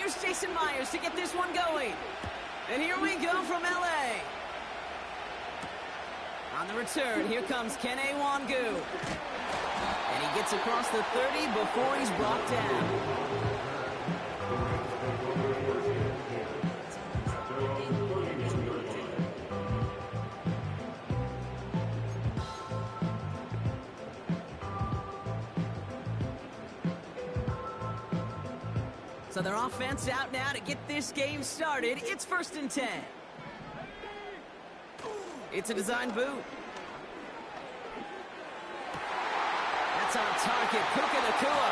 here's Jason Myers to get this one going. And here we go from L.A. On the return, here comes Kene Wangu. And he gets across the 30 before he's brought down. So their offense out now to get this game started. It's 1st and 10. It's a design boot. That's on target, Puka Nacua.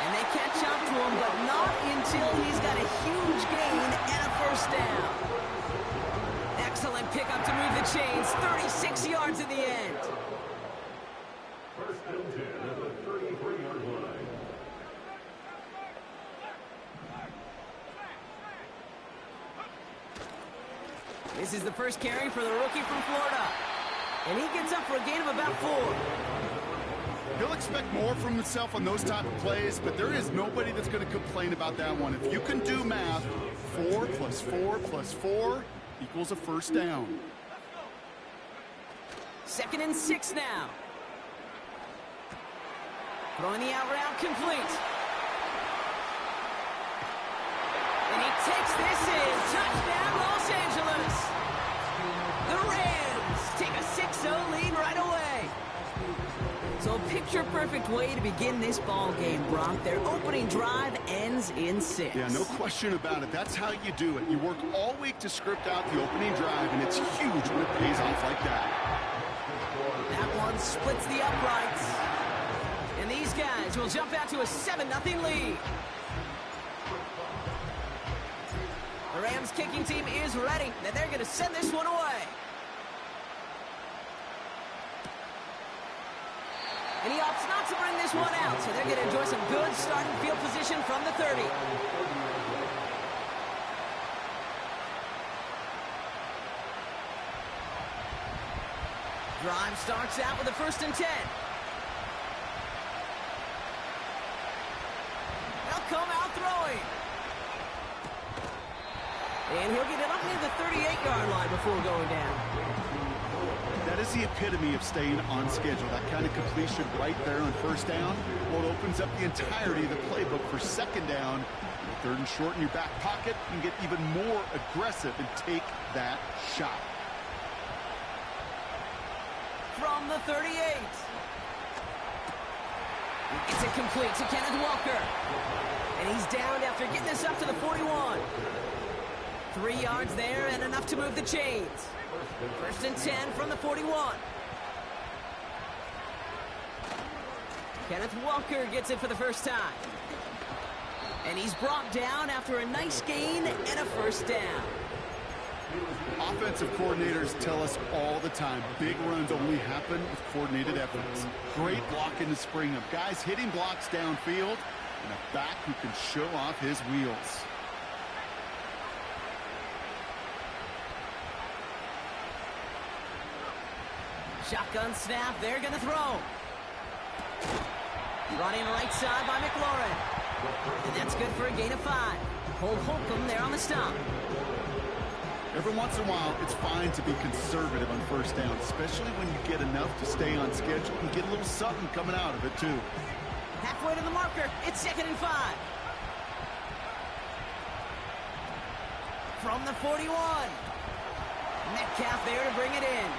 And they catch up to him, but not until he's got a huge gain and a 1st down. Excellent pickup to move the chains. 36 yards in the end. 1st and 10 at the 33-yard line. This is the first carry for the rookie from Florida. And he gets up for a gain of about 4. He'll expect more from himself on those type of plays, but there is nobody that's going to complain about that one. If you can do math, 4 plus 4 plus 4 equals a 1st down. 2nd and 6 now. Throwing the out route complete. And he takes this in. Touchdown, Los Angeles. The Rams take a 6-0 lead right away. So a picture-perfect way to begin this ball game, Brock. Their opening drive ends in 6. Yeah, no question about it. That's how you do it. You work all week to script out the opening drive, and it's huge when it pays off like that. That one splits the uprights. And these guys will jump out to a 7-0 lead. The Rams kicking team is ready, and they're going to send this one away. And he opts not to bring this one out, so they're going to enjoy some good starting field position from the 30. Drive starts out with a 1st and 10. They'll come out throwing. And he'll get it up near the 38-yard line before going down. That is the epitome of staying on schedule. That kind of completion right there on 1st down. Well, it opens up the entirety of the playbook for 2nd down. 3rd and short in your back pocket. You can get even more aggressive and take that shot. From the 38. It's incomplete to Kenneth Walker. And he's down after getting this up to the 41. 3 yards there and enough to move the chains. 1st and 10 from the 41. Kenneth Walker gets it for the first time. And he's brought down after a nice gain and a 1st down. Offensive coordinators tell us all the time, big runs only happen with coordinated efforts. Great block in the spring of guys hitting blocks downfield and a back who can show off his wheels. Shotgun snap, they're going to throw. Running right side by McLaurin. And that's good for a gain of 5. Cole Holcomb there on the stop. Every once in a while, it's fine to be conservative on 1st down, especially when you get enough to stay on schedule and get a little something coming out of it, too. Halfway to the marker, it's 2nd and 5. From the 41. Metcalf there to bring it in.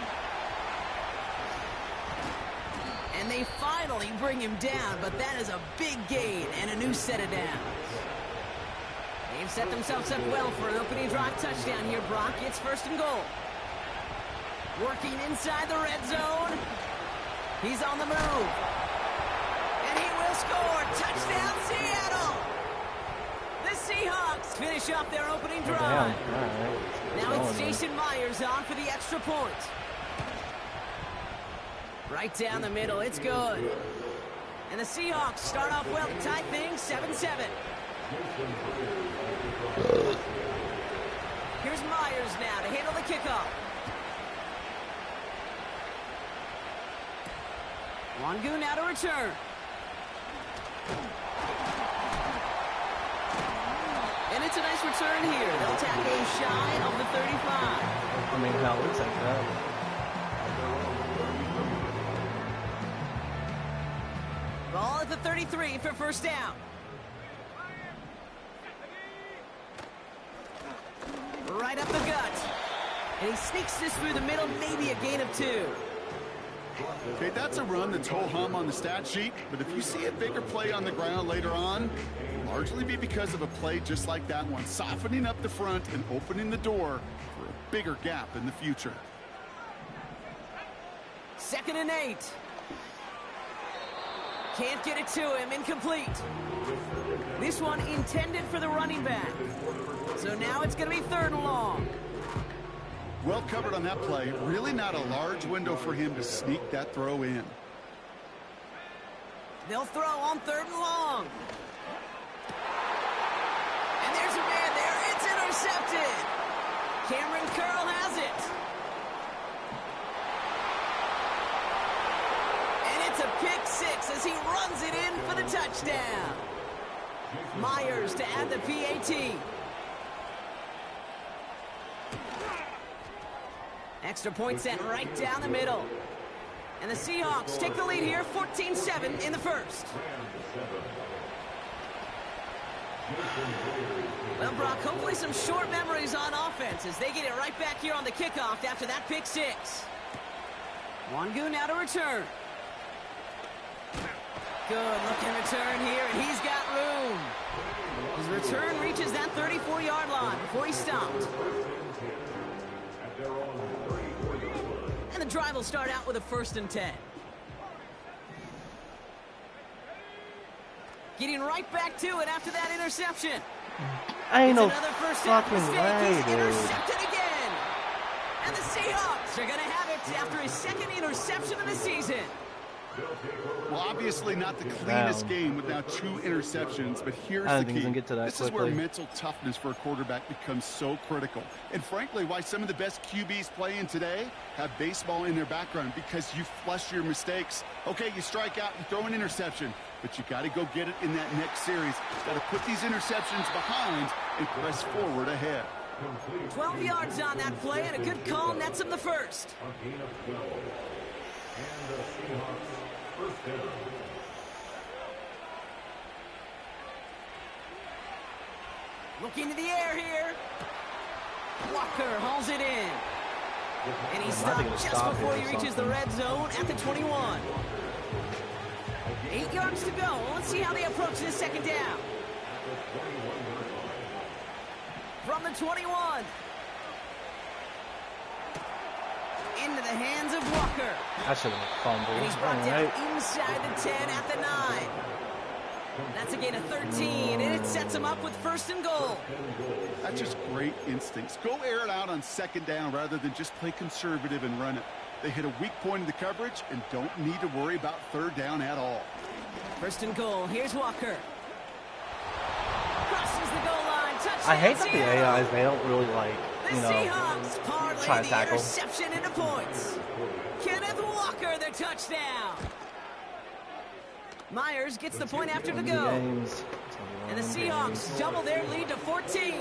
And they finally bring him down, but that is a big gain and a new set of downs. They've set themselves up well for an opening drive touchdown here, Brock. It's 1st and goal. Working inside the red zone. He's on the move. And he will score. Touchdown, Seattle! The Seahawks finish off their opening drive. Now it's Jason Myers on for the extra point. Right down the middle, it's good. And the Seahawks start off well to tie things 7-7. Here's Myers now to handle the kickoff. Wangu now to return. gets a nice return here. They'll tackle him shy of the 35. I mean, hell, it looks like that. Ball at the 33 for first down. Right up the gut. And he sneaks this through the middle, maybe a gain of 2. Okay, that's a run that's ho-hum on the stat sheet, but if you see a bigger play on the ground later on, it'll largely be because of a play just like that one, softening up the front and opening the door for a bigger gap in the future. 2nd and 8. Can't get it to him, incomplete. This one intended for the running back. So now it's going to be 3rd and long. Well covered on that play. Really not a large window for him to sneak that throw in. They'll throw on 3rd and long. And there's a man there. It's intercepted. Cameron Curl has it. And it's a pick 6 as he runs it in for the touchdown. Myers to add the PAT. Extra point sent right down the middle. And the Seahawks take the lead here, 14-7 in the first. Well, Brock, hopefully some short memories on offense as they get it right back here on the kickoff after that pick 6. Wangu now to return. Good looking return here, and he's got room. His return reaches that 34-yard line before he stopped. And the drive will start out with a 1st and 10. Getting right back to it after that interception. Ain't no another first down fucking mistake. way, He's dude. intercepted again. And the Seahawks are going to have it after his 2nd interception of the season. Well, obviously not the cleanest game with now 2 interceptions, but here's the key. This is where mental toughness for a quarterback becomes so critical. And frankly, why some of the best QBs playing today have baseball in their background, because you flush your mistakes. Okay, you strike out, you throw an interception, but you got to go get it in that next series. Got to put these interceptions behind and press forward ahead. 12 yards on that play, and a good call nets him the first. And the Seahawks first down. Looking to the air here. Walker hauls it in. And he stopped just before he reaches the red zone at the 21. 8 yards to go. Let's see how they approach this 2nd down. From the 21. Into the hands of Walker. I should have fumbled. And he's brought down inside the 10 at the 9. That's a gain of 13, and it sets him up with 1st and goal. That's just great instincts. Go air it out on 2nd down rather than just play conservative and run it. They hit a weak point in the coverage and don't need to worry about 3rd down at all. 1st and goal. Here's Walker. Crosses the goal line. Touchdown. I hate that the AIs, they don't really The Seahawks parlay the interception into points. Kenneth Walker, the touchdown. Myers gets the point after the go. And the Seahawks double their lead to 14.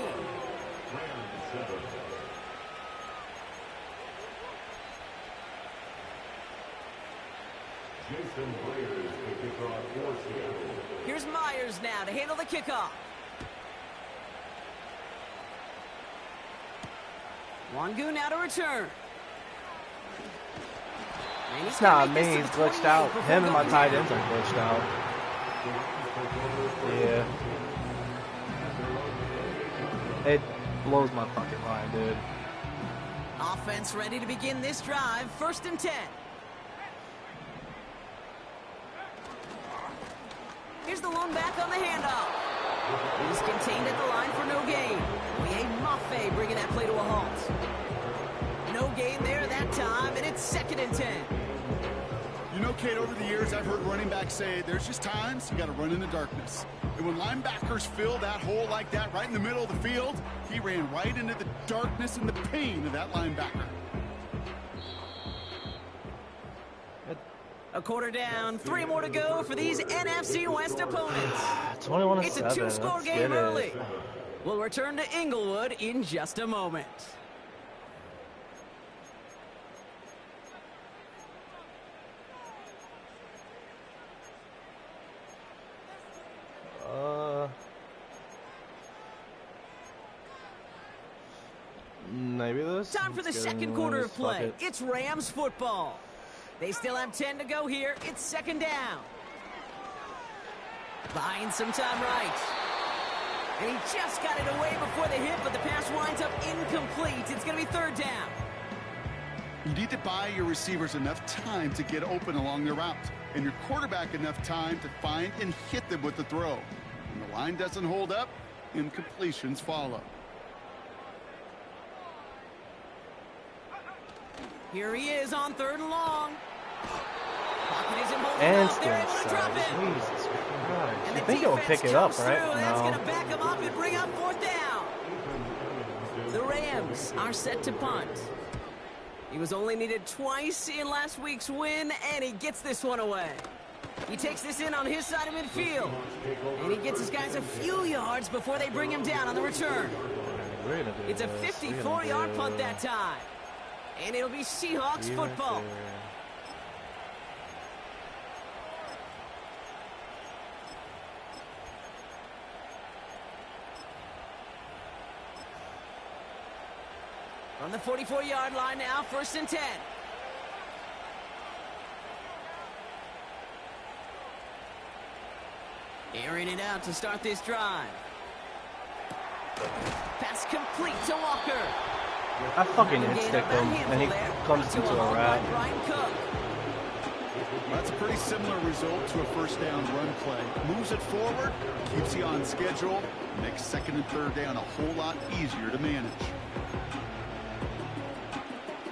Here's Myers now to handle the kickoff. Wangu now to return. It's not me, he's glitched out. Him and my tight ends are glitched out. Yeah. It blows my fucking mind, dude. Offense ready to begin this drive. 1st and 10. Here's the lone back on the handoff. He's contained at the line for no gain. Mafe bringing that play to a halt. No gain there that time, and it's 2nd and 10. You know, Kate, over the years, I've heard running backs say there's just times you got to run in the darkness. And when linebackers fill that hole like that right in the middle of the field, he ran right into the darkness and the pain of that linebacker. A quarter down, 3 more to go for these NFC West opponents. It's a 21-7. two-score Let's game get early. it. We'll return to Inglewood in just a moment. Maybe this. Time for the second quarter of play. It's Rams football. They still have 10 to go here. It's second down. Buying some time right. And he just got it away before the hit, but the pass winds up incomplete. It's going to be third down. You need to buy your receivers enough time to get open along their route, and your quarterback enough time to find and hit them with the throw. When the line doesn't hold up, incompletions follow. Here he is on third and long. Pocket isn't holding up. They're able to drop him. Jesus Christ. And You the think it will defense pick it up, comes right? through. That's going to No. back him up and bring up fourth down. The Rams are set to punt. He was only needed twice in last week's win, and he gets this one away. He takes this in on his side of midfield, and he gets his guys a few yards before they bring him down on the return. It's a 54-yard punt that time, and it'll be Seahawks football. On the 44-yard line now, 1st and 10. Airing it out to start this drive. Pass complete to Walker. I fucking hit-sticked him, and he comes into a wrap. That's a pretty similar result to a first down run play. Moves it forward, keeps you on schedule, makes second and third down a whole lot easier to manage.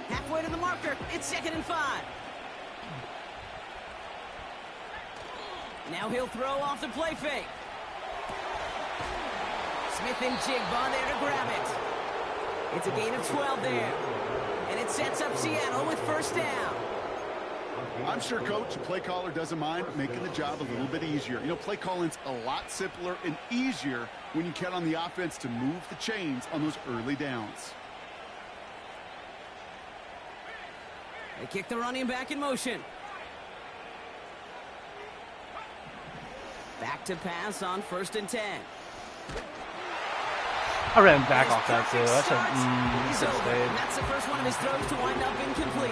Halfway to the marker, it's 2nd and 5. Now he'll throw off the play fake. Smith and Jigba there to grab it. It's a gain of 12 there. And it sets up Seattle with first down. I'm sure coach and play caller doesn't mind making the job a little bit easier. You know, play calling's a lot simpler and easier when you count on the offense to move the chains on those early downs. They kick the running back in motion. Back to pass on 1st and 10. I ran back off that too. That's a He's over. stayed. That's the first one of his throws to wind up incomplete.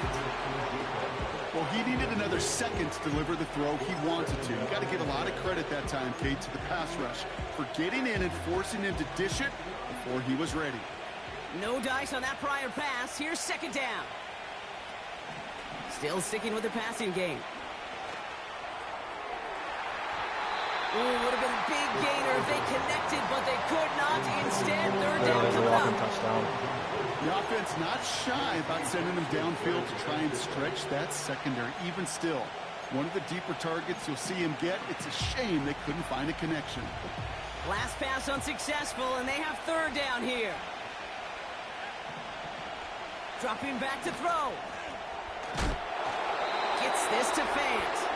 Well, he needed another second to deliver the throw he wanted to. You got to give a lot of credit that time, Kate, to the pass rush for getting in and forcing him to dish it before he was ready. No dice on that prior pass. Here's 2nd down. Still sticking with the passing game. Ooh, would have been a big gainer if they connected, but they could not. Instead, 3rd down coming up. Touchdown. The offense not shy about sending them downfield to try and stretch that secondary. Even still, one of the deeper targets you'll see him get. It's a shame they couldn't find a connection. Last pass unsuccessful, and they have 3rd down here. Dropping back to throw. Gets this to Fant.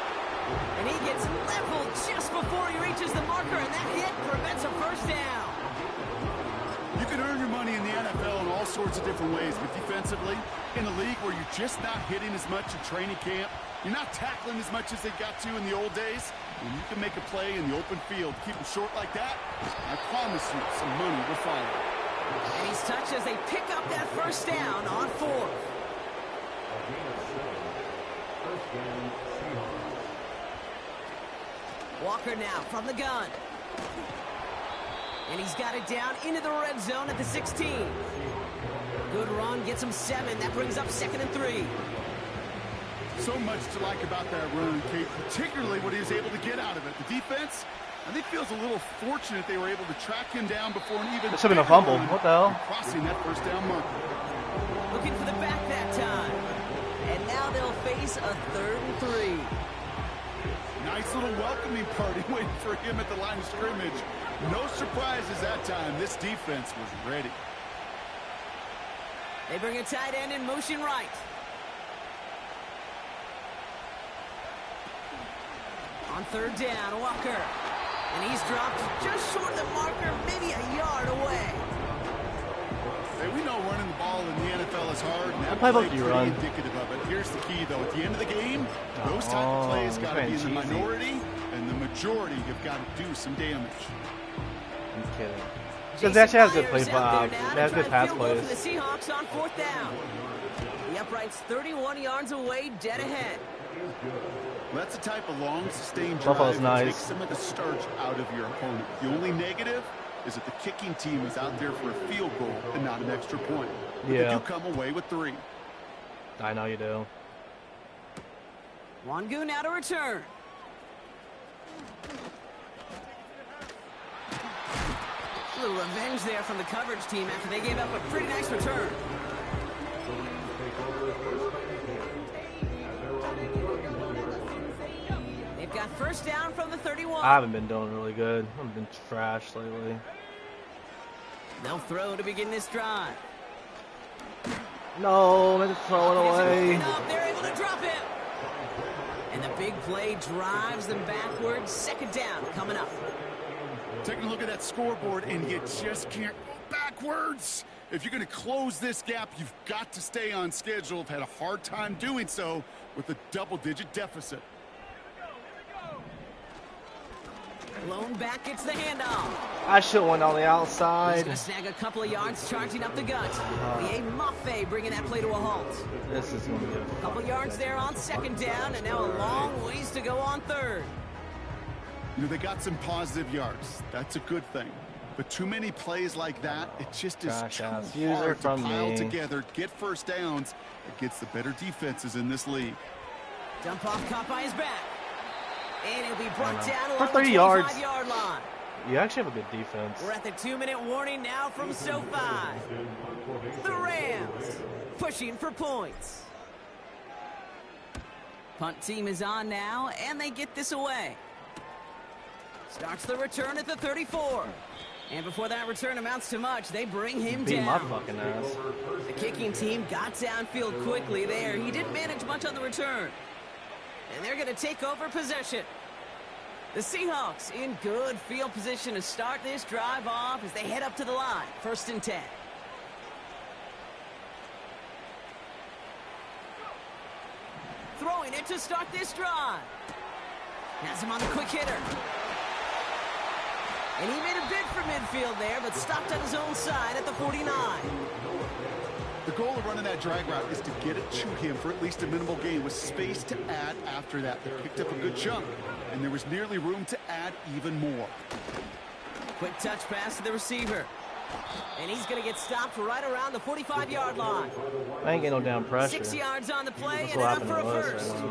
And he gets leveled just before he reaches the marker, and that hit prevents a first down. You can earn your money in the NFL in all sorts of different ways, but defensively, in a league where you're just not hitting as much in training camp, you're not tackling as much as they got to in the old days, when you can make a play in the open field, keep them short like that, I promise you some money will follow. And he's touched as they pick up that first down on 4th. Walker now from the gun. And he's got it down into the red zone at the 16. Good run, gets him 7. That brings up 2nd and 3. So much to like about that run, Kate, particularly what he was able to get out of it. The defense, I think, feels a little fortunate they were able to track him down before an even... This should have been a fumble. What the hell? Crossing that first down marker. Looking for the back that time. And now they'll face a 3rd and 3. Nice little welcoming party waiting for him at the line of scrimmage. No surprises that time. This defense was ready. They bring a tight end in motion right. On 3rd down, Walker. And he's dropped just short of the marker, maybe a yard away. Hey, we know running the ball in the NFL is hard, and that play play pretty pretty indicative of it. Here's the key, though. At the end of the game, those type of plays got to be in the minority, and the majority have got to do some damage. I'm kidding. Because they actually has good play, they have good pass plays. For the Seahawks on 4th down. The upright's 31 yards away, dead ahead. Well, that's the type of long, sustained Buffalo's drive that nice. takes some of the starch out of your opponent. The only negative is that the kicking team is out there for a field goal and not an extra point. But Yeah. they do come away with 3. I know you do. Wangu now to return. A little revenge there from the coverage team after they gave up a pretty nice return. They've got 1st down from the 31. I haven't been doing really good. I've been trash lately. They'll throw to begin this drive. No, let's throw it away. They're able to drop it. And the big play drives them backwards. 2nd down coming up. Taking a look at that scoreboard, and you just can't go backwards. If you're going to close this gap, you've got to stay on schedule. I've had a hard time doing so with a double-digit deficit. Blown back, gets the handoff. I should have went on the He's outside. going to snag a couple of yards, charging up the gut. The Maffei bringing that play to a halt. This is going to be A couple yards there on 2nd down, and now a long ways to go on 3rd. You know, they got some positive yards. That's a good thing. But too many plays like that, it just is too hard to pile together, get 1st downs against the better defenses in this league. Dump off caught by his back. And he'll be brought down For along 30 the yards. 25-yard line. You actually have a good defense. We're at the 2-minute warning now from SoFi. The Rams pushing for points. Punt team is on now, and they get this away. Starts the return at the 34. And before that return amounts to much, they bring him Beat my down. fucking ass. The kicking team got downfield quickly there. He didn't manage much on the return. And they're going to take over possession. The Seahawks in good field position to start this drive off as they head up to the line. 1st and 10. Throwing it to start this drive. Has him on the quick hitter. And he made a bid for midfield there, but stopped on his own side at the 49. The goal of running that drag route is to get it to him for at least a minimal gain with space to add after that. They picked up a good chunk, and there was nearly room to add even more. Quick touch pass to the receiver. And he's going to get stopped right around the 45-yard line. I ain't getting no damn pressure. 6 yards on the play That's and what enough happened for a to us first. right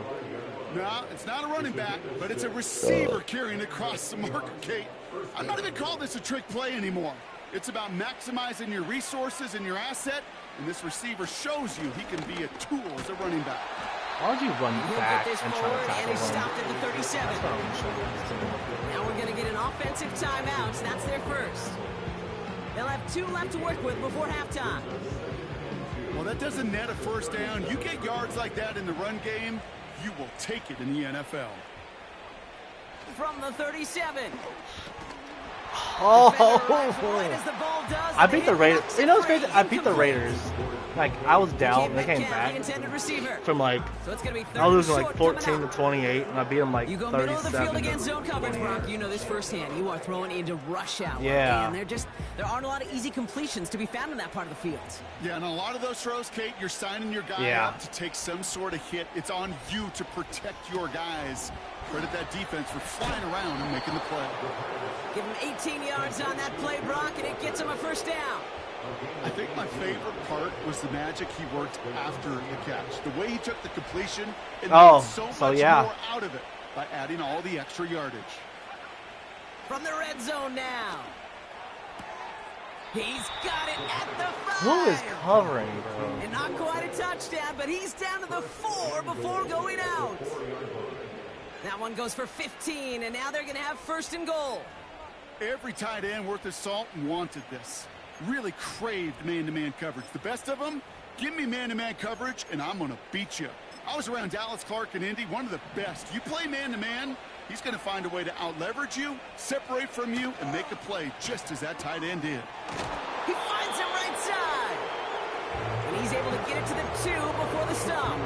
now. No, it's not a running back, but it's a receiver carrying across the marker, Kate. I'm not even calling this a trick play anymore. It's about maximizing your resources and your asset, and this receiver shows you he can be a tool as a running back. Why would you run He'll back get this and try forward, to and tackle he's him? stopped at the 37. That's what I'm saying. Now we're going to get an offensive timeout. That's their first. They'll have 2 left to work with before halftime. Well, that doesn't net a 1st down. You get yards like that in the run game, you will take it in the NFL. From the 37. Oh, Right as the ball does, I beat the Raiders. knocks You it know what's free. crazy? I beat the Incomplete. Raiders. Like, I was down, they came Metcalf, back the intended receiver. from like, So it's going to be I was losing third like and 14 short to coming 28, and I beat them like You go middle of the field 37 against to zone coverage, 28. Brock. You know this firsthand. You are throwing into rush hour. Yeah. And there aren't a lot of easy completions to be found in that part of the field. Yeah, and a lot of those throws, Kate, you're signing your guy up to take some sort of hit. It's on you to protect your guys. Credit that defense for flying around and making the play. Give him 18 yards on that play, Brock, and it gets him a 1st down. I think my favorite part was the magic he worked after the catch. The way he took the completion and made so much more out of it by adding all the extra yardage. From the red zone now. He's got it at the 5. Who is covering, bro? And not quite a touchdown, but he's down to the 4 before going out. That one goes for 15, and now they're going to have 1st and goal. Every tight end worth his salt wanted this. Really craved man-to-man coverage. The best of them, give me man-to-man coverage, and I'm going to beat you. I was around Dallas, Clark, and Indy, one of the best. You play man-to-man, He's going to find a way to out-leverage you, separate from you, and make a play just as that tight end did. He finds him right side. And he's able to get it to the 2 before the stop.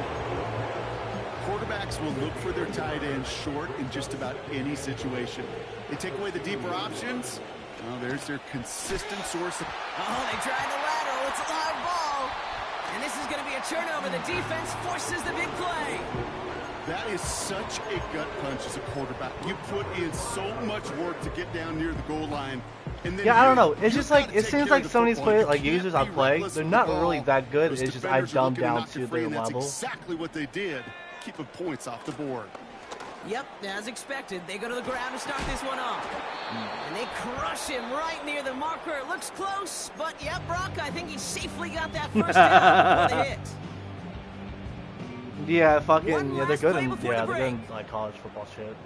Quarterbacks will look for their tight end short in just about any situation. They take away the deeper options. Well, there's their consistent source of... Oh, they tried the lateral. It's a live ball. And this is going to be a turnover. The defense forces the big play. That is such a gut punch as a quarterback. You put in so much work to get down near the goal line. And then yeah, I don't know. It's just like, it seems like some of these players, like users I play, they're not really that good. It's just I dumb down to their level. That's exactly what they did, keeping points off the board. Yep, as expected, they go to the ground to start this one off. And they crush him right near the marker. It looks close, but yep, Brock, I think he safely got that first down for the hit. Yeah, fucking, yeah, they're good in, they're good in, like, college football shit.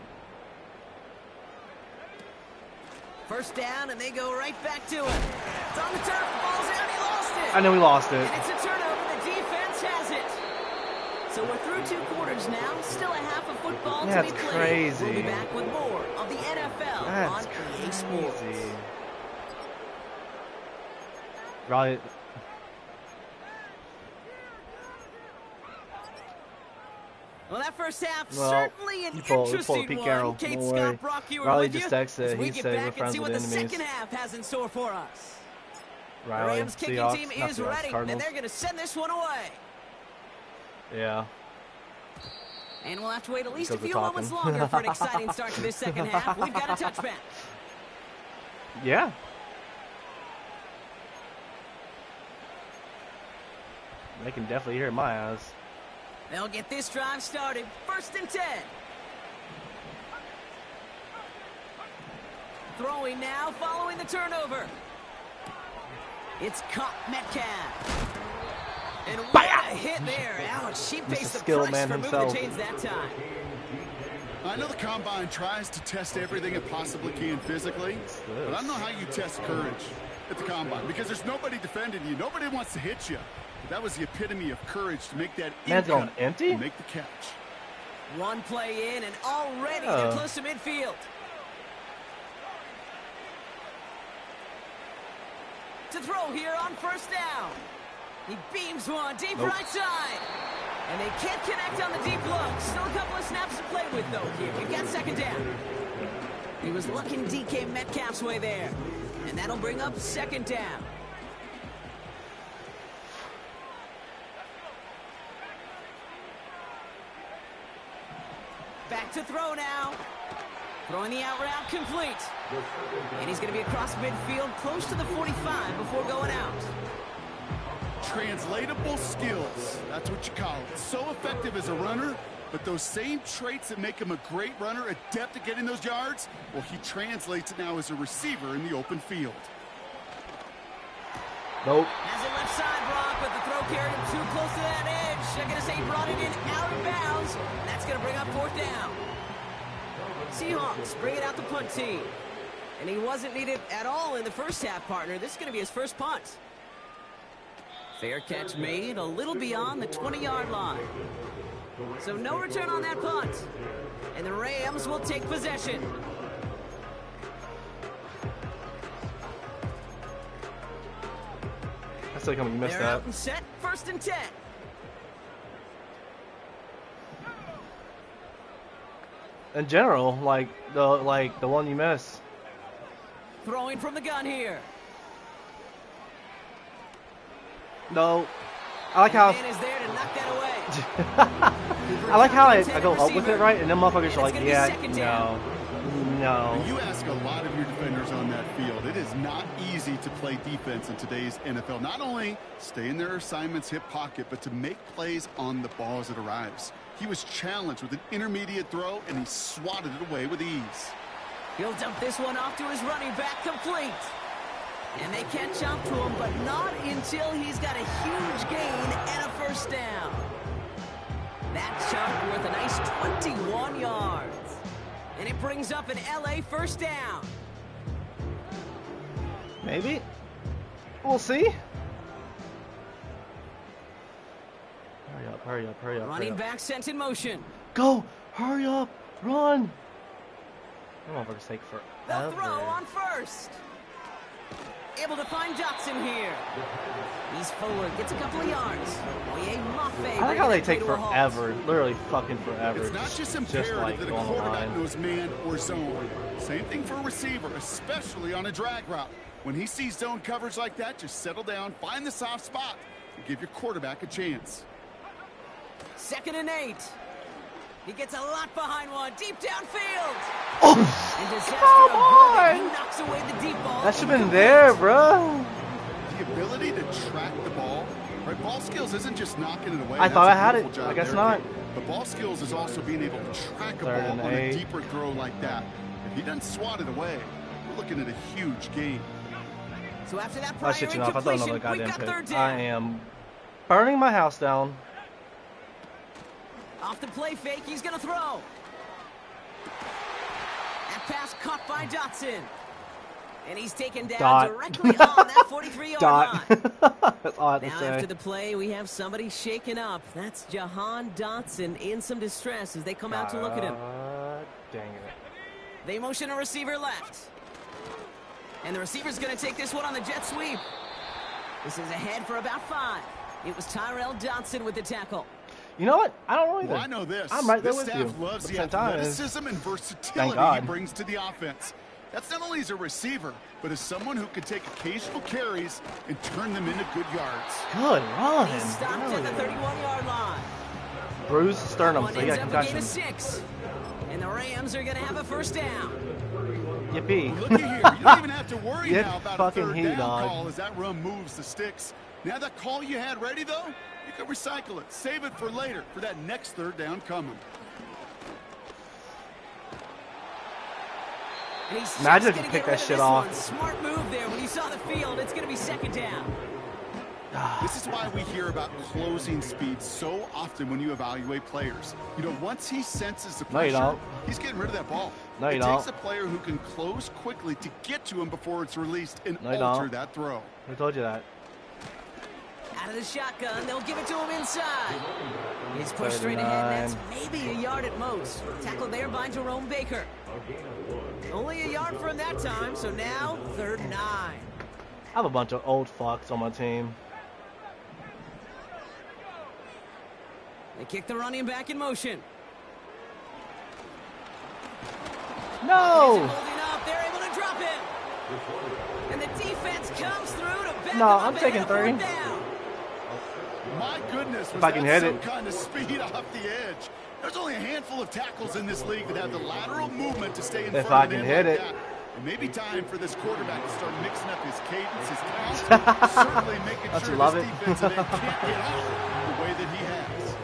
First down, and they go right back to it. It's on the turf, the ball's out, he lost it. I know we lost it. And it's a turnover, the defense has it. So we're through 2 quarters now, still a half of football to be played. Crazy. We'll be back with more of the NFL on EA Sports. Right. Well, that first half, certainly an interesting Pete one. Carroll. Kate No Scott, way. Brock, you were Riley with just you. texted. He said we're friends with enemies. See what the second half has in store for us. Riley, the Rams kicking Seahawks, team not is Seahawks, ready, Cardinals. and they're going to send this one away. Yeah. And we'll have to wait at least a Because few we're moments talking. longer for an exciting start to this second half. We've got a touchback. Yeah. They can definitely hear it in my eyes. They'll get this drive started. 1st and 10. Throwing now, following the turnover. It's caught Metcalf. And what a hit there. Ouch, she faced the price for moving the chains that time. I know the Combine tries to test everything it possibly can physically, but I don't know how you test courage at the Combine because there's nobody defending you. Nobody wants to hit you. But that was the epitome of courage to make that man's going empty and make the catch. One play in and already they're close to midfield. To throw here on 1st down. He beams one deep right side. And they can't connect on the deep look. Still a couple of snaps to play with, though, here. We've got 2nd down. He was looking DK Metcalf's way there. And that'll bring up 2nd down. Back to throw now. Throwing the out route complete. And he's going to be across midfield, close to the 45 before going out. Translatable skills, that's what you call it. So effective as a runner, but those same traits that make him a great runner, adept at getting those yards, well, he translates it now as a receiver in the open field. Nope. Has it left side, Brock, but the throw carried him too close to that edge. They're going to say he brought it in out of bounds. And that's going to bring up 4th down. Seahawks bring it out the punt team. And he wasn't needed at all in the first half, partner. This is going to be his first punt. Fair catch made a little beyond the 20-yard line. So no return on that punt. And the Rams will take possession. That's like how you missed They're that. out and set. 1st and 10. In general, like the one you missed. Throwing from the gun here. No. I like how Man is there to knock that away. I like how I go up with it right, and then motherfuckers are like, yeah, no. You ask a lot of your defenders on that field. It is not easy to play defense in today's NFL. Not only stay in their assignment's hip pocket, but to make plays on the ball as it arrives. He was challenged with an intermediate throw, and he swatted it away with ease. He'll dump this one off to his running back, complete. And they catch up to him, but not until he's got a huge gain and a 1st down. That chunk worth a nice 21 yards. And it brings up an LA 1st down. Maybe. We'll see. Hurry up, hurry up, hurry up. Running back sent in motion. Go! Hurry up! Run! Motherfuckers take They'll throw forever. on first. Able to find Dotson here. He's forward, gets a couple of yards. I like how they take forever, literally fucking forever. It's not just imperative like that a on the quarterback line. knows man or zone. Same thing for a receiver, especially on a drag route. When he sees zone coverage like that, just settle down, find the soft spot, and give your quarterback a chance. 2nd and 8. He gets a lot behind one, deep downfield. Oh, And disaster come averted. He on! knocks away the deep ball. That should have been there, bro. The ability to track the ball, right? Ball skills isn't just knocking it away. I thought That's I a had beautiful it. job I guess there, not. Kate. But ball skills is also being able to track a 3rd ball and on 8. a deeper throw like that. If he doesn't swat it away, we're looking at a huge gain. So after that I prior shit you not. I thought another incompletion, goddamn we've got pick. 3rd I down. am burning my house down. Off the play fake, he's going to throw. That pass caught by Dotson. And he's taken down Dot. directly on that 43-yard Dot. line. That's all I have to Now say. after the play, we have somebody shaken up. That's Jahan Dotson in some distress as they come out to look at him. Dang it. They motion a receiver left. And the receiver's going to take this one on the jet sweep. This is ahead for about 5. It was Tyrell Dotson with the tackle. You know what? I don't know either. Well, I know this. I'm right there this with staff you. loves At the the same time, athleticism and thank versatility he God. brings to the offense. That's not only as a receiver, but as someone who can take occasional carries and turn them into good yards. Good run. He's stopped at the 31-yard line. Bruised sternum, One so he ends got up a gain concussion. of 6. And the Rams are going to have a 1st down. Yippee. Look at here. You don't even have to worry Get now about a fucking 3rd heat, down dog. call as that run moves the sticks. Now that call you had ready, though, you can recycle it. Save it for later for that next 3rd down coming. And he's Imagine just if you gonna pick get rid that of shit this off. one. Smart move there. When you saw the field, it's going to be 2nd down. This is why we hear about closing speed so often when you evaluate players. You know, once he senses the No, you pressure, don't. he's getting rid of that ball. No, you it don't. takes a player who can close quickly to get to him before it's released and No, you alter don't. that throw. Who told you that? Out of the shotgun, they'll give it to him inside. He's pushed straight ahead, and that's maybe a yard at most. Tackled there by Jerome Baker. Only a yard for him that time, so now 3rd and 9. I have a bunch of old fucks on my team. They kick the running back in motion. No! He's holding up, they're able to drop him. And the defense comes through to back No, him up I'm taking ahead of 3. 4th down. My goodness, was If I can that hit some it. kind of speed off the edge. There's only a handful of tackles in this league that have the lateral movement to stay in If front I of can him hit like it. that. It may be time for this quarterback to start mixing up his cadence, his count, certainly making Don't sure you love this it? defensive end can't get off the way that he has.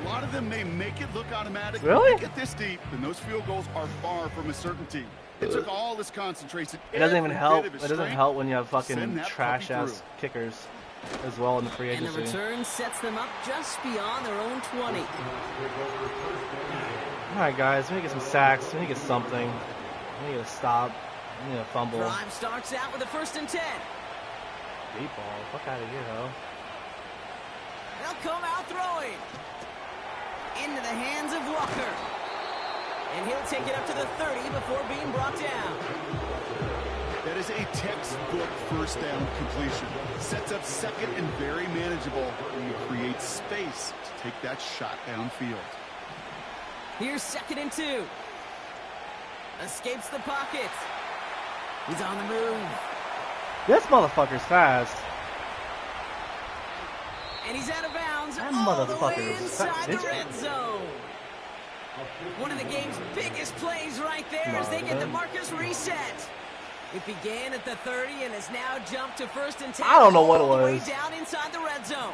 A lot of them may make it look automatic. Really? But get this deep, and those field goals are far from a certainty. It took all his concentration. It doesn't even every help. bit of his It doesn't strength help when you have to fucking send that puppy trash-ass through. kickers as well in the free And the agency. return sets them up just beyond their own 20. All right, guys, we need to get some sacks. We need to get something. We need to stop. We need to fumble. Drive starts out with a 1st and 10. Deep ball. Fuck out of here, ho. They'll come out throwing. Into the hands of Walker. And he'll take it up to the 30 before being brought down. That is a textbook 1st down completion. Sets up 2nd and very manageable when you create space to take that shot downfield. Here's 2nd and 2. Escapes the pocket. He's on the move. This motherfucker's fast. And he's out of bounds That all the motherfucker way is inside the fat. red zone. One of the game's biggest plays right there as they get the markers reset. It began at the 30 and has now jumped to 1st and 10. I don't know what it all the way was. down inside the red zone.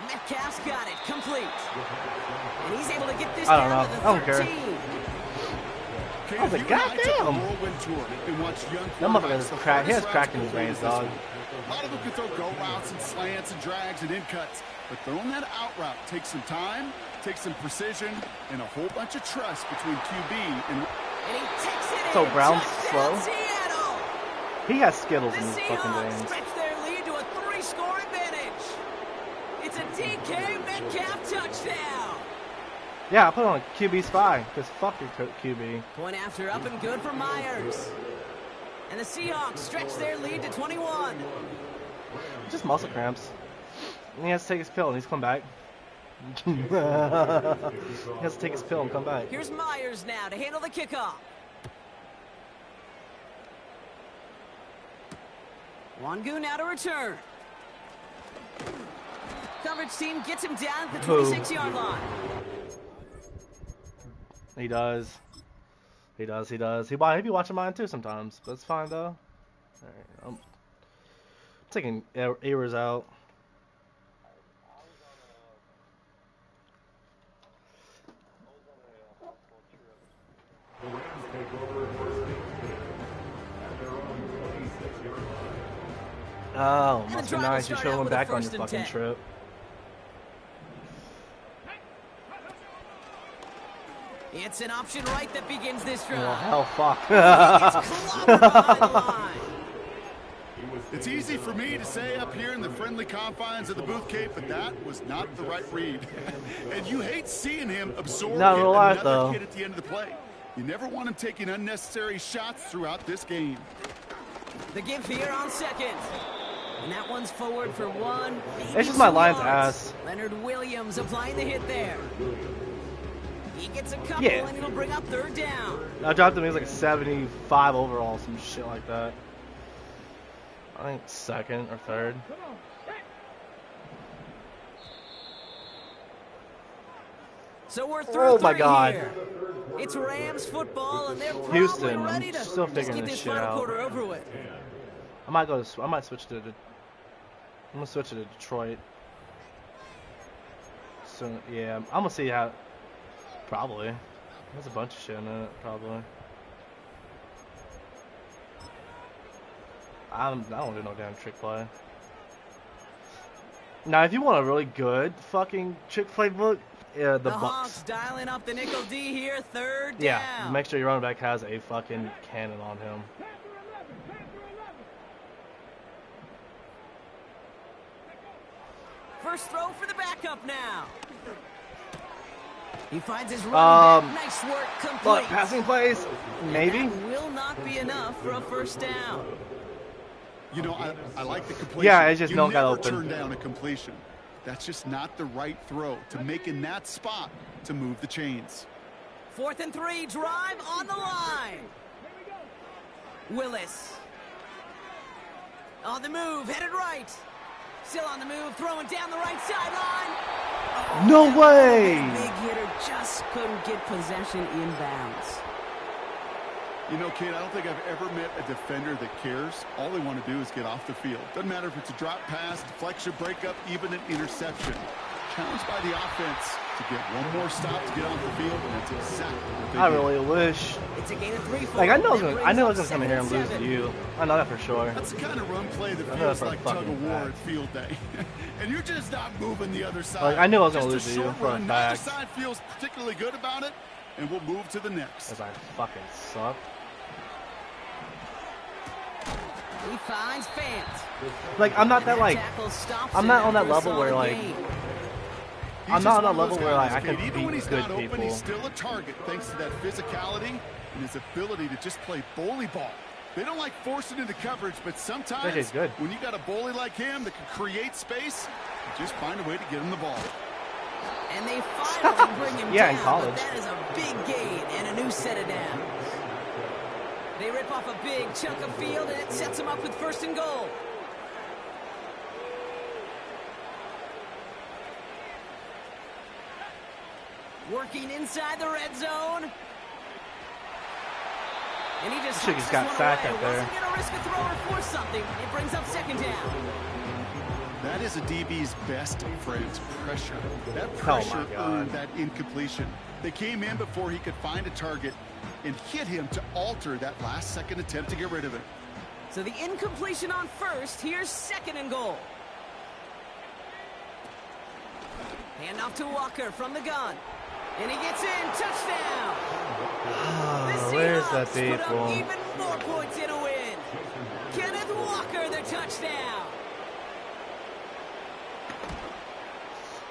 Metcalf's got it, complete. And he's able to get this I don't down know. to the I don't care. 13. I was like, goddamn. That motherfucker is crack. He has crack in his veins, dog. A lot of them can throw go routes and slants and drags and in cuts, but throwing that out route takes some time, takes some precision, and a whole bunch of trust between QB and And he takes it So in. Brown's Touchdown, slow? Seattle. He has Skittles The in his fucking Seahawks veins. stretch their lead to a 3-score advantage. It's a DK Metcalf touchdown. Yeah, I put on QB spy because fuck your QB. Point after up and good for Myers. And the Seahawks stretch their lead to 21. Just muscle cramps. And he has to take his pill and he's come back. He has to take his pill and come back. Here's Myers now to handle the kickoff. Wangu now to return. Coverage team gets him down at the 26-yard line. He does. He does. He does. He be watching mine too sometimes, but it's fine though. All right, I'm taking errors out. The Rams take over first and 10 at their own 26-yard line. Oh, must be nice. You should have went back on your fucking trip. It's an option right that begins this drive. Well, hell, fuck. It's easy for me to say up here in the friendly confines of the Booth Cape, but that was not the right read. And you hate seeing him absorb another hit at the end of the play. You never want him taking unnecessary shots throughout this game. The give here on second. And that one's forward for one. It's just my Lions ass. Leonard Williams applying the hit there. He gets a couple and it'll bring up third down. I dropped him. He was like 75 overall, some shit like that. I think second or third. So we're through my God. here. It's Rams football, and they're probably Houston, ready to still figuring get this this shit final out. quarter over with. I might switch to. I'm gonna switch to Detroit. So yeah, I'm gonna see how. Probably. There's a bunch of shit in it. Probably. I don't do no damn trick play. Now, if you want a really good fucking trick playbook, the Bucks. Hawks dialing up the nickel D here, third down. Yeah, make sure your running back has a fucking cannon on him. First throw for the backup now. He finds his running back. Nice work, complete. But passing plays, maybe. That will not be enough for a first down. You know, I like the completion. Yeah, I just don't got never open. turn down a completion. That's just not the right throw to make in that spot to move the chains. 4th and 3, drive on the line. Willis. On the move, headed right. Still on the move, throwing down the right sideline. No way! Big hitter just couldn't get possession inbounds. You know, Kate, I don't think I've ever met a defender that cares. All they want to do is get off the field. Doesn't matter if it's a drop pass, deflection, breakup, even an interception. Challenged by the offense to get one more stop to get off the field, and that's exactly what they I did. really wish. It's a gain of 3 for Like I know I was gonna come in here and lose to you. I know that for sure. That's the kind of run play that I know feels for a like tug fucking of war fact. at field day. And you're just not moving the other side. Like I knew I was gonna Just lose a to you short for a run. Neither fact. side feels particularly good about it, and we'll move to the next. Cause I fucking suck. He finds Fant. Like I'm not that like. Tackle stops I'm him not on that after a level where solid like. gain. He's I'm just not on one that of those level where like, guys, I can Kate. Even when beat he's good not open, people. he's still a target thanks to that physicality and his ability to just play bully ball. They don't like forcing into coverage, but sometimes he's good. when you got a bully like him that can create space, you just find a way to get him the ball. And they finally bring him Yeah, down, in college. but that is a big gain and a new set of downs. They rip off a big chunk of field, and it sets them up with 1st and goal. Working inside the red zone. And he just Should've just got sacked up there. Wasn't going to risk a throw or force something. It brings up 2nd down. That is a DB's best friend, pressure. That Oh pressure my God. earned that incompletion. They came in before he could find a target and hit him to alter that last-second attempt to get rid of it. So the incompletion on 1st. Here's 2nd and goal. Hand off to Walker from the gun. And he gets in. Touchdown. The Where's Seahawks that put up people? even more points in a win. Kenneth Walker, the touchdown.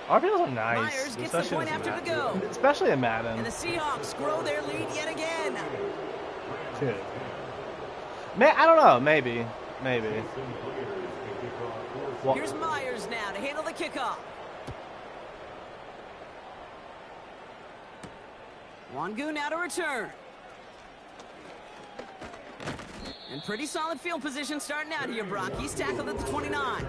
RPOs are nice, Myers gets the point after the go. Especially in Madden. And the Seahawks grow their lead yet again. Dude. I don't know. Maybe. Well, Here's Myers now to handle the kickoff. Wangu now to return. And pretty solid field position starting out here, Brock. He's tackled at the 29.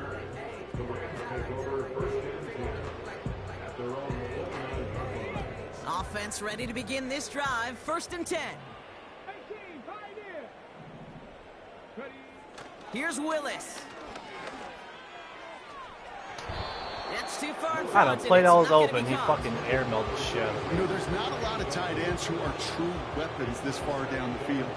Offense ready to begin this drive. 1st and 10. Here's Willis. That's too far in front. I had a play that was open. He fucking air melted shit. You know, there's not a lot of tight ends who are true weapons this far down the field.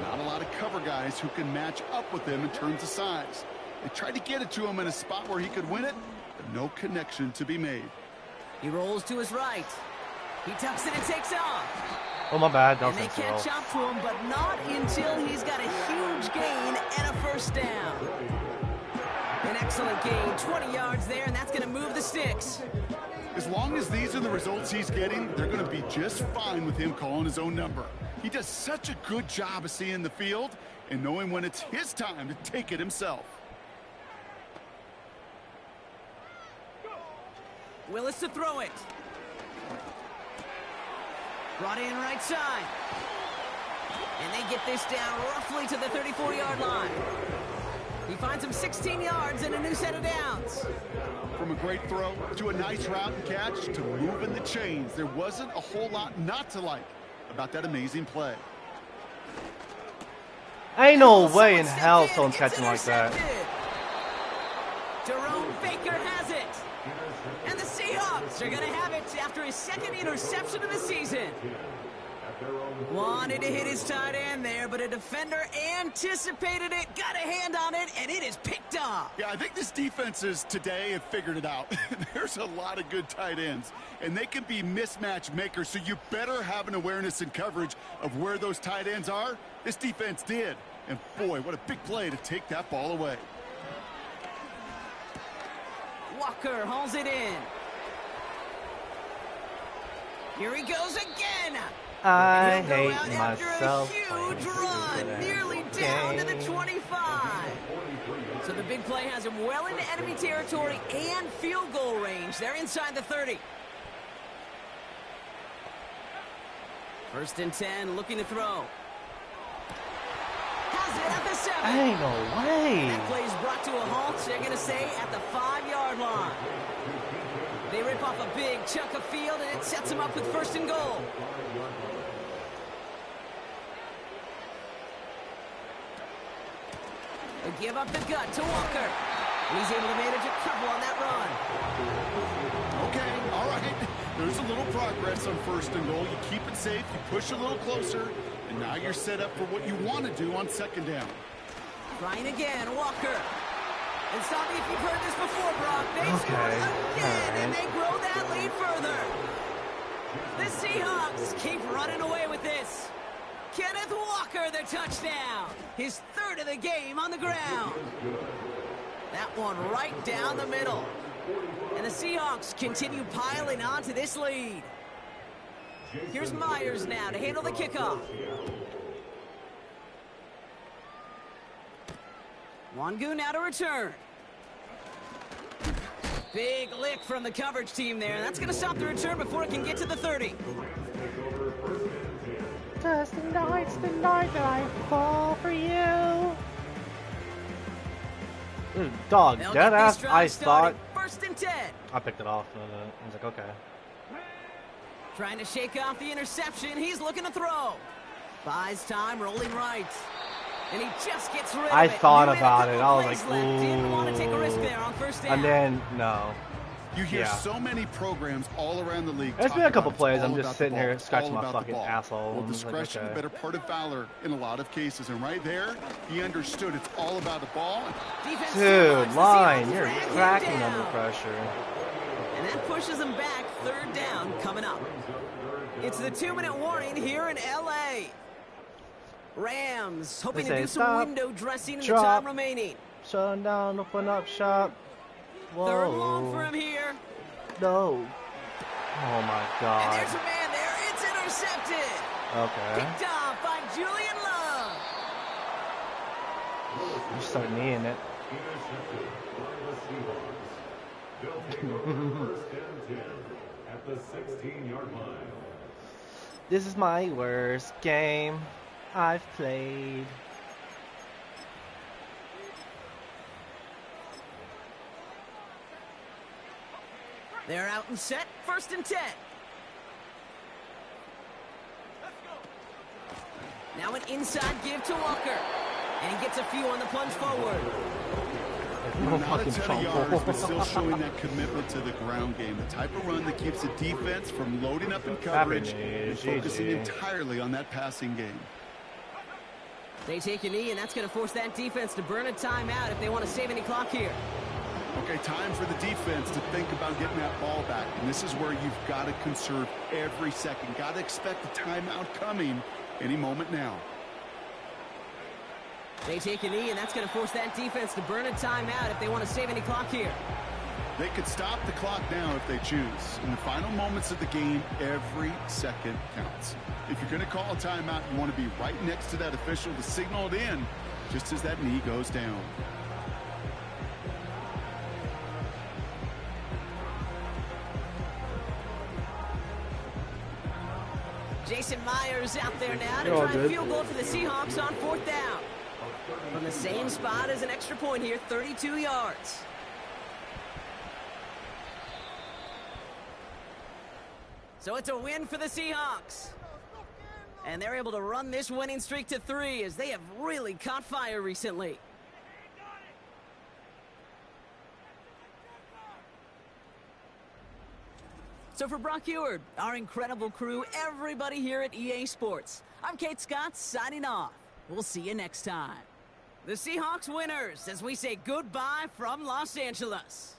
Not a lot of cover guys who can match up with him in terms of size. They tried to get it to him in a spot where he could win it, but no connection to be made. He rolls to his right. He tucks it and takes off. Oh, my bad. And they catch up to him, but not until he's got a huge gain and a 1st down. An excellent gain, 20 yards there, and that's going to move the sticks. As long as these are the results he's getting, they're going to be just fine with him calling his own number. He does such a good job of seeing the field and knowing when it's his time to take it himself. Willis to throw it. Brought in right side. And they get this down roughly to the 34-yard line. He finds him 16 yards and a new set of downs. From a great throw to a nice route and catch to moving the chains, there wasn't a whole lot not to like about that amazing play. Ain't no way in hell someone catching like that. Jerome Baker has it. And the Seahawks are going to have it after his 2nd interception of the season. Wanted to hit his tight end there, but a defender anticipated it, got a hand on it, and it is picked up. Yeah, I think this defenses today have figured it out. There's a lot of good tight ends, and they can be mismatch makers, so you better have an awareness and coverage of where those tight ends are. This defense did, and boy, what a big play to take that ball away. Walker hauls it in. Here he goes again. I hate myself. A huge run, nearly down to the 25. So the big play has him well into enemy territory and field goal range. They're inside the 30. 1st and 10, looking to throw. Has it at the 7. Ain't no way. That play is brought to a halt. They're going to say at the 5-yard line. They rip off a big chunk of field, and it sets them up with 1st and goal. They give up the gut to Walker. He's able to manage a couple on that run. Okay, all right. There's a little progress on 1st and goal. You keep it safe, you push a little closer, and now you're set up for what you want to do on 2nd down. Trying again, Walker. And stop me if you've heard this before, Brock. They score again, and they grow that lead further. The Seahawks keep running away with this. Kenneth Walker, the touchdown. His 3rd of the game on the ground. That one right down the middle. And the Seahawks continue piling on to this lead. Here's Myers now to handle the kickoff. Wangu now to return. Big lick from the coverage team there. That's going to stop the return before it can get to the 30. Just the night that I fall for you. Dog, dead ass. I thought. 1st and 10. I picked it off. I was like, okay. Trying to shake off the interception. He's looking to throw. Buys time, rolling right. And he just gets rid of it. I thought about it. I was like, ooh. Didn't want to take a risk there on 1st down. And then, no. You hear so many programs all around the league. There's been a couple plays. I'm just sitting here scratching my fucking asshole. Well, discretion, like, okay. the better part of valor in a lot of cases. And right there, he understood it's all about the ball. Dude, line, you're cracking under pressure. And that pushes him back. 3rd down coming up. It's the 2-minute warning here in L.A. Rams hoping to do some window dressing in the time remaining. Shutting down, open up shop. Whoa. 3rd and long for him here. No. Oh my And God. there's a man there. It's intercepted. Okay. Picked off by Julian Love. You start kneeing it. Intercepted by the Seahawks. They'll take over first and 10 at the 16-yard line. This is my worst game I've played. They're out and set. First and 10. Now an inside give to Walker. And he gets a few on the plunge forward. No Not a fucking ton of yards, but still fumble. showing that commitment to the ground game. The type of run that keeps the defense from loading up in coverage and focusing entirely on that passing game. They take a knee, and that's going to force that defense to burn a timeout if they want to save any clock here. Okay, time for the defense to think about getting that ball back. And this is where you've got to conserve every second. Got to expect the timeout coming any moment now. They take a knee, and that's going to force that defense to burn a timeout if they want to save any clock here. They could stop the clock now if they choose. In the final moments of the game, every second counts. If you're going to call a timeout, you want to be right next to that official to signal it in just as that knee goes down. Jason Myers out there now to You're all try a good. field goal for the Seahawks on fourth down. From the same spot as an extra point here, 32 yards. So it's a win for the Seahawks. And they're able to run this winning streak to 3 as they have really caught fire recently. So for Brock Eward, our incredible crew, everybody here at EA Sports, I'm Kate Scott signing off. We'll see you next time. The Seahawks winners as we say goodbye from Los Angeles.